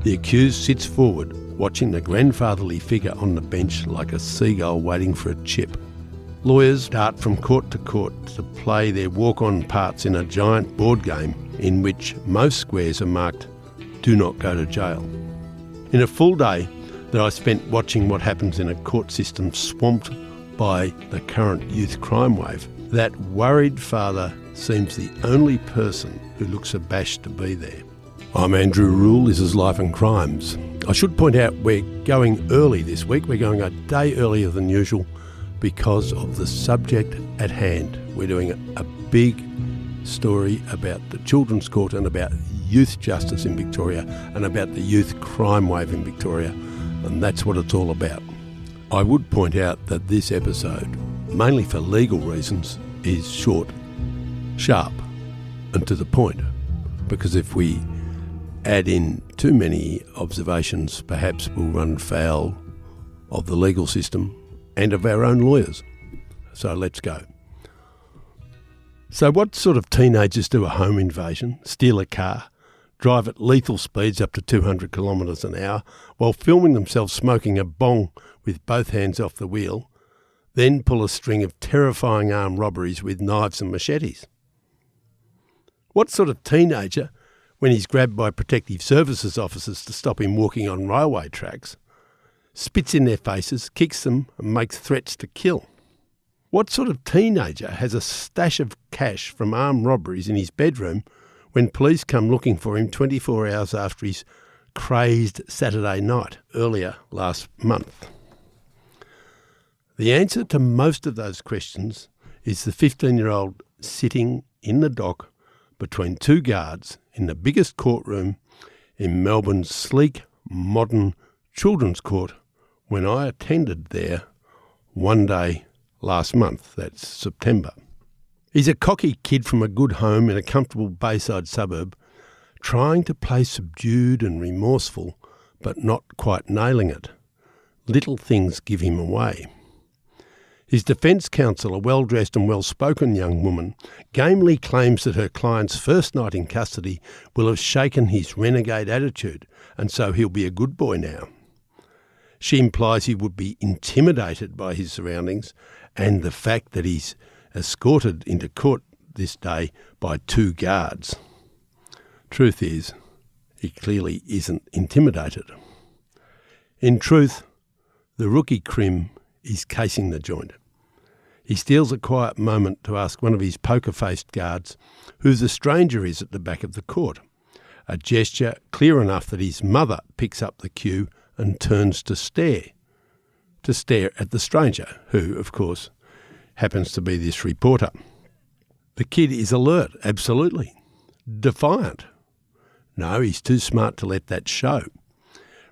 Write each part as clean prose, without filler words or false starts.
The accused sits forward, watching the grandfatherly figure on the bench like a seagull waiting for a chip. Lawyers dart from court to court to play their walk-on parts in a giant board game in which most squares are marked, "Do not go to jail." In a full day that I spent watching what happens in a court system swamped by the current youth crime wave, that worried father seems the only person who looks abashed to be there. I'm Andrew Rule, this is Life and Crimes. I should point out we're going early this week. We're going a day earlier than usual because of the subject at hand. We're doing a big story about the Children's Court and about youth justice in Victoria and about the youth crime wave in Victoria, and that's what it's all about. I would point out that this episode, mainly for legal reasons, is short, sharp and to the point, because if we add in too many observations, perhaps we'll run foul of the legal system and of our own lawyers. So let's go. So what sort of teenagers do a home invasion, steal a car, drive at lethal speeds up to 200 kilometres an hour while filming themselves smoking a bong with both hands off the wheel, then pull a string of terrifying armed robberies with knives and machetes? What sort of teenager, when he's grabbed by protective services officers to stop him walking on railway tracks, spits in their faces, kicks them and makes threats to kill? What sort of teenager has a stash of cash from armed robberies in his bedroom when police come looking for him 24 hours after his crazed Saturday night earlier last month? The answer to most of those questions is the 15-year-old sitting in the dock between two guards in the biggest courtroom in Melbourne's sleek, modern Children's Court when I attended there one day last month, that's September. He's a cocky kid from a good home in a comfortable Bayside suburb, trying to play subdued and remorseful, but not quite nailing it. Little things give him away. His defence counsel, a well-dressed and well-spoken young woman, gamely claims that her client's first night in custody will have shaken his renegade attitude, and so he'll be a good boy now. She implies he would be intimidated by his surroundings and the fact that he's escorted into court this day by two guards. Truth is, he clearly isn't intimidated. In truth, the rookie crim is casing the joint. He steals a quiet moment to ask one of his poker-faced guards who the stranger is at the back of the court, a gesture clear enough that his mother picks up the cue and turns to stare at the stranger, who, of course, happens to be this reporter. The kid is alert, absolutely. Defiant. No, he's too smart to let that show.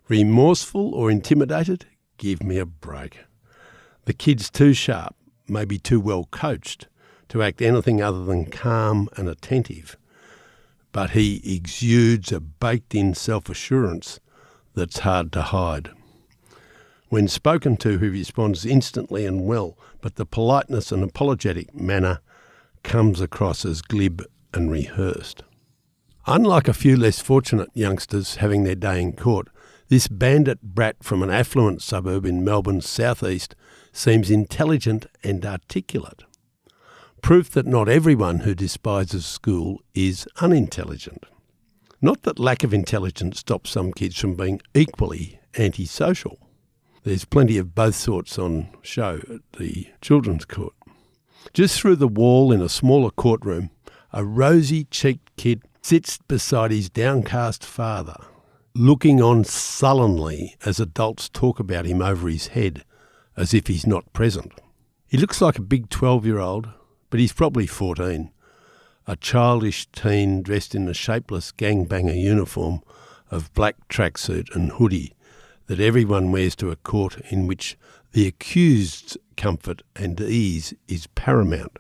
Remorseful or intimidated? Give me a break. The kid's too sharp, maybe too well coached, to act anything other than calm and attentive. But he exudes a baked-in self-assurance that's hard to hide. When spoken to, he responds instantly and well, but the politeness and apologetic manner comes across as glib and rehearsed. Unlike a few less fortunate youngsters having their day in court, this bandit brat from an affluent suburb in Melbourne's southeast seems intelligent and articulate. Proof that not everyone who despises school is unintelligent. Not that lack of intelligence stops some kids from being equally antisocial. There's plenty of both sorts on show at the Children's Court. Just through the wall in a smaller courtroom, a rosy-cheeked kid sits beside his downcast father, looking on sullenly as adults talk about him over his head, as if he's not present. He looks like a big 12-year-old, but he's probably 14, a childish teen dressed in a shapeless gangbanger uniform of black tracksuit and hoodie that everyone wears to a court in which the accused's comfort and ease is paramount.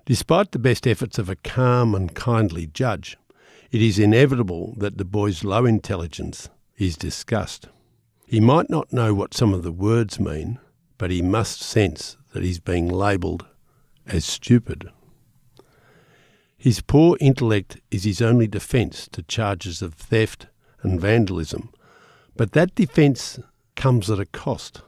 Despite the best efforts of a calm and kindly judge, it is inevitable that the boy's low intelligence is discussed. He might not know what some of the words mean, but he must sense that he's being labelled as stupid. His poor intellect is his only defence to charges of theft and vandalism. But that defence comes at a cost.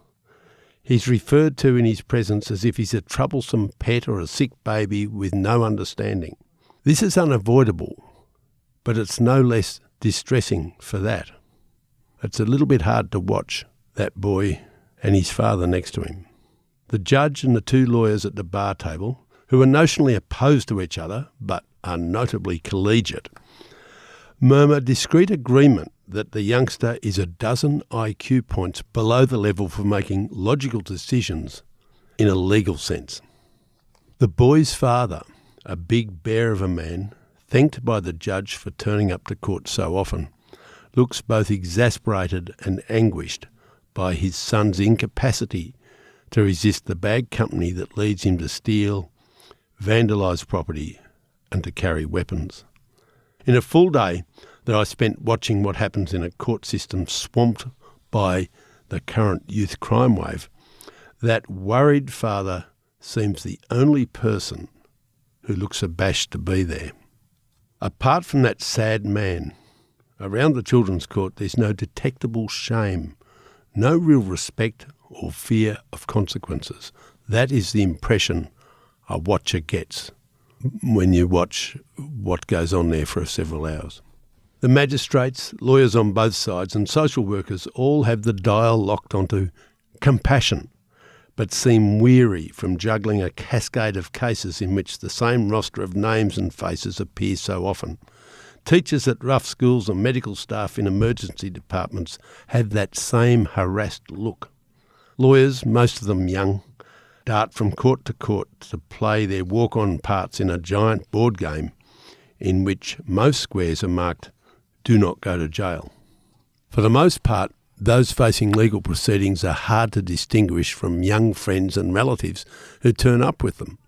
He's referred to in his presence as if he's a troublesome pet or a sick baby with no understanding. This is unavoidable, but it's no less distressing for that. It's a little bit hard to watch that boy and his father next to him. The judge and the two lawyers at the bar table, who are notionally opposed to each other but are notably collegiate, murmur discreet agreement that the youngster is a dozen IQ points below the level for making logical decisions in a legal sense. The boy's father, a big bear of a man, thanked by the judge for turning up to court so often, looks both exasperated and anguished by his son's incapacity to resist the bad company that leads him to steal, vandalise property and to carry weapons. In a full day that I spent watching what happens in a court system swamped by the current youth crime wave, that worried father seems the only person who looks abashed to be there. Apart from that sad man, around the children's court there's no detectable shame, no real respect or fear of consequences. That is the impression a watcher gets when you watch what goes on there for several hours. The magistrates, lawyers on both sides and social workers all have the dial locked onto compassion, but seem weary from juggling a cascade of cases in which the same roster of names and faces appears so often. Teachers at rough schools and medical staff in emergency departments have that same harassed look. Lawyers, most of them young, dart from court to court to play their walk-on parts in a giant board game in which most squares are marked "Do not go to jail." For the most part, those facing legal proceedings are hard to distinguish from young friends and relatives who turn up with them.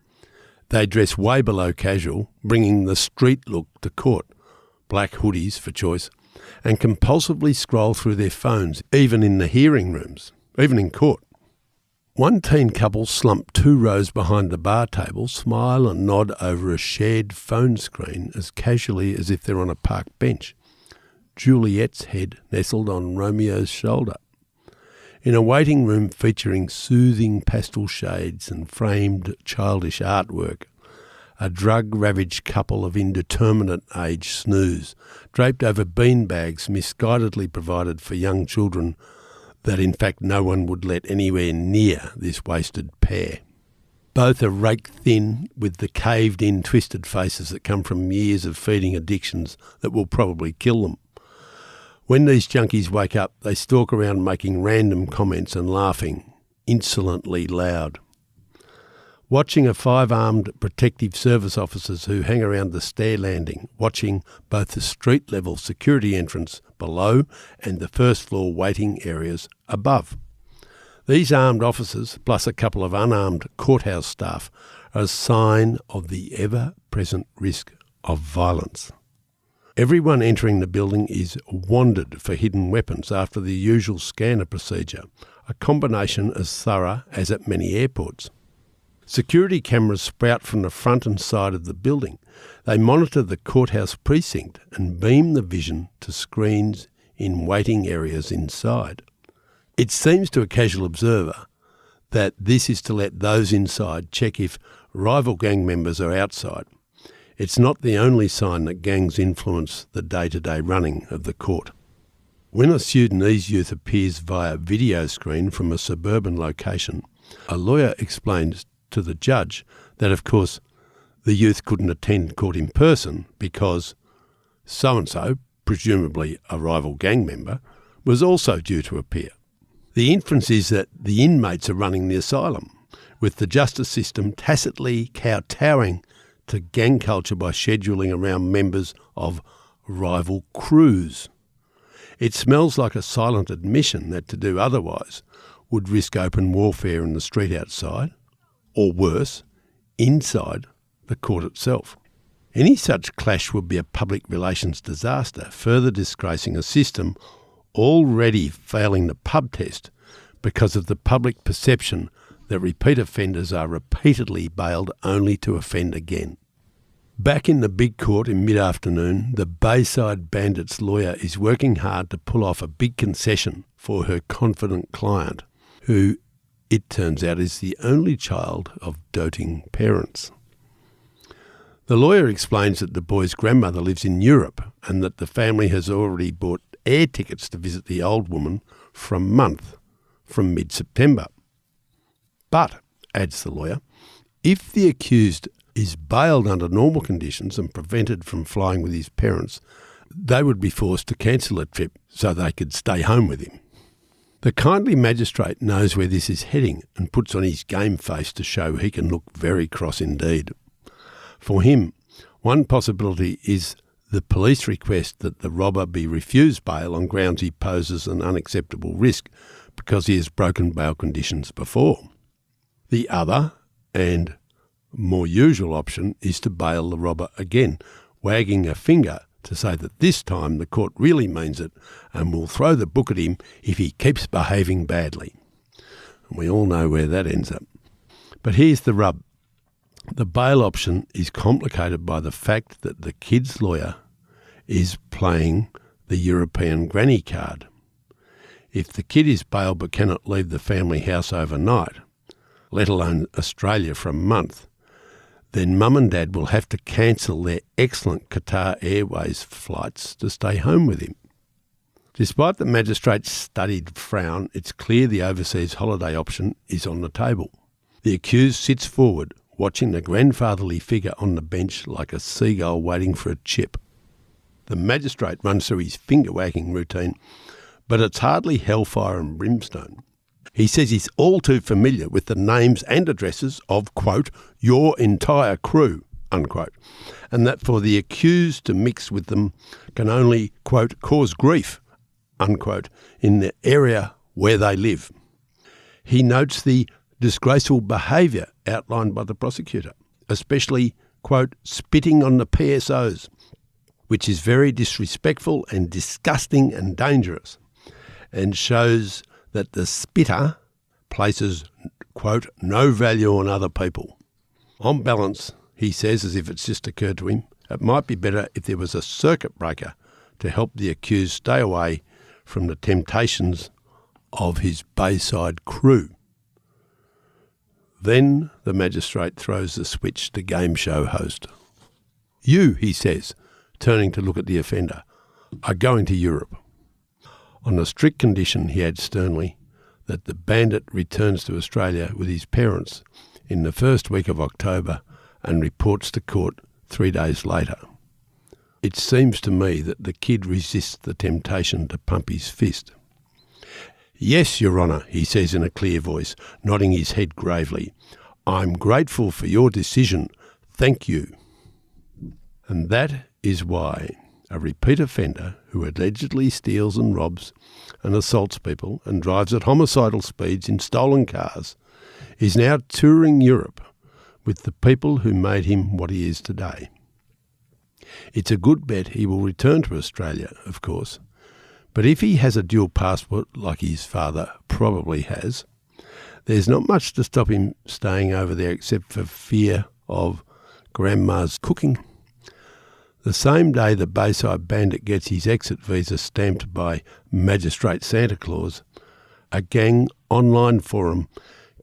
They dress way below casual, bringing the street look to court, black hoodies for choice, and compulsively scroll through their phones, even in the hearing rooms, even in court. One teen couple slump 2 rows behind the bar table, smile and nod over a shared phone screen as casually as if they're on a park bench. Juliet's head nestled on Romeo's shoulder. In a waiting room featuring soothing pastel shades and framed childish artwork, a drug-ravaged couple of indeterminate age snooze, draped over beanbags misguidedly provided for young children that in fact no one would let anywhere near this wasted pair. Both are raked thin with the caved-in twisted faces that come from years of feeding addictions that will probably kill them. When these junkies wake up, they stalk around making random comments and laughing, insolently loud. Watching 5 armed protective service officers who hang around the stair landing, watching both the street-level security entrance below and the first-floor waiting areas above. These armed officers, plus a couple of unarmed courthouse staff, are a sign of the ever-present risk of violence. Everyone entering the building is wanded for hidden weapons after the usual scanner procedure, a combination as thorough as at many airports. Security cameras sprout from the front and side of the building. They monitor the courthouse precinct and beam the vision to screens in waiting areas inside. It seems to a casual observer that this is to let those inside check if rival gang members are outside. It's not the only sign that gangs influence the day-to-day running of the court. When a Sudanese youth appears via video screen from a suburban location, a lawyer explains to the judge that, of course, the youth couldn't attend court in person because so-and-so, presumably a rival gang member, was also due to appear. The inference is that the inmates are running the asylum, with the justice system tacitly kowtowing to gang culture by scheduling around members of rival crews. It smells like a silent admission that to do otherwise would risk open warfare in the street outside, or worse, inside the court itself. Any such clash would be a public relations disaster, further disgracing a system already failing the pub test because of the public perception that repeat offenders are repeatedly bailed only to offend again. Back in the big court in mid-afternoon, the Bayside Bandits lawyer is working hard to pull off a big concession for her confident client, who, it turns out, is the only child of doting parents. The lawyer explains that the boy's grandmother lives in Europe and that the family has already bought air tickets to visit the old woman for a month from mid-September. But, adds the lawyer, if the accused is bailed under normal conditions and prevented from flying with his parents, they would be forced to cancel a trip so they could stay home with him. The kindly magistrate knows where this is heading and puts on his game face to show he can look very cross indeed. For him, one possibility is the police request that the robber be refused bail on grounds he poses an unacceptable risk because he has broken bail conditions before. The other, and more usual option, is to bail the robber again, wagging a finger to say that this time the court really means it and will throw the book at him if he keeps behaving badly. And we all know where that ends up. But here's the rub. The bail option is complicated by the fact that the kid's lawyer is playing the European granny card. If the kid is bailed but cannot leave the family house overnight, let alone Australia for a month, then mum and dad will have to cancel their excellent Qatar Airways flights to stay home with him. Despite the magistrate's studied frown, it's clear the overseas holiday option is on the table. The accused sits forward, watching the grandfatherly figure on the bench like a seagull waiting for a chip. The magistrate runs through his finger-wagging routine, but it's hardly hellfire and brimstone. He says he's all too familiar with the names and addresses of, quote, your entire crew, unquote, and that for the accused to mix with them can only, quote, cause grief, unquote, in the area where they live. He notes the disgraceful behaviour outlined by the prosecutor, especially, quote, spitting on the PSOs, which is very disrespectful and disgusting and dangerous, and shows that the spitter places, quote, no value on other people. On balance, he says, as if it's just occurred to him, it might be better if there was a circuit breaker to help the accused stay away from the temptations of his Bayside crew. Then the magistrate throws the switch to game show host. You, he says, turning to look at the offender, are going to Europe. On a strict condition, he adds sternly, that the bandit returns to Australia with his parents in the first week of October and reports to court 3 days later. It seems to me that the kid resists the temptation to pump his fist. Yes, Your Honour, he says in a clear voice, nodding his head gravely. I'm grateful for your decision. Thank you. And that is why a repeat offender who allegedly steals and robs and assaults people and drives at homicidal speeds in stolen cars is now touring Europe with the people who made him what he is today. It's a good bet he will return to Australia, of course, but if he has a dual passport like his father probably has, there's not much to stop him staying over there except for fear of grandma's cooking. The same day the Bayside Bandit gets his exit visa stamped by Magistrate Santa Claus, a gang online forum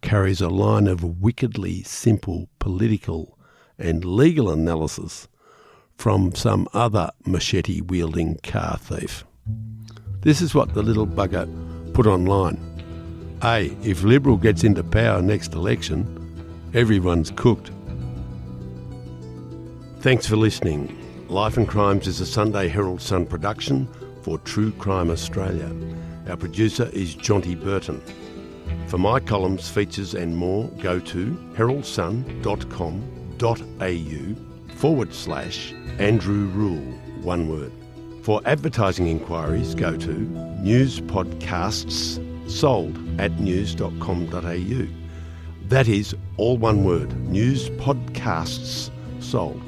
carries a line of wickedly simple political and legal analysis from some other machete-wielding car thief. This is what the little bugger put online. A, if Liberal gets into power next election, everyone's cooked. Thanks for listening. Life and Crimes is a Sunday Herald Sun production for True Crime Australia. Our producer is Jonty Burton. For my columns, features and more, go to heraldsun.com.au/Andrew Rule, one word. For advertising inquiries, go to newspodcasts@news.com.au. That is all one word, newspodcasts sold.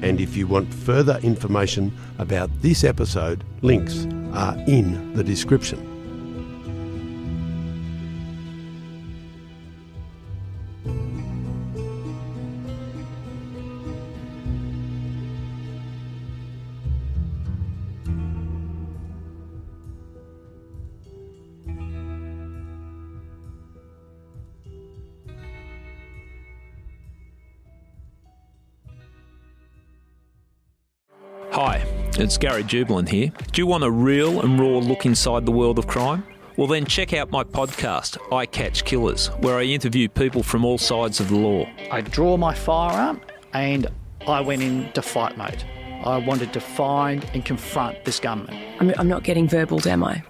And if you want further information about this episode, links are in the description. Hi, it's Gary Jubilant here. Do you want a real and raw look inside the world of crime? Well then check out my podcast, I Catch Killers, where I interview people from all sides of the law. I draw my firearm and I went into fight mode. I wanted to find and confront this gunman. I'm not getting verbal, am I?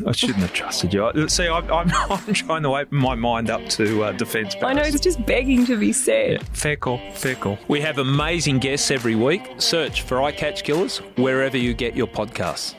I shouldn't have trusted you. See, I'm trying to open my mind up to defence bars. I know, it's just begging to be said. Yeah, fair call, fair call. We have amazing guests every week. Search for I Catch Killers wherever you get your podcasts.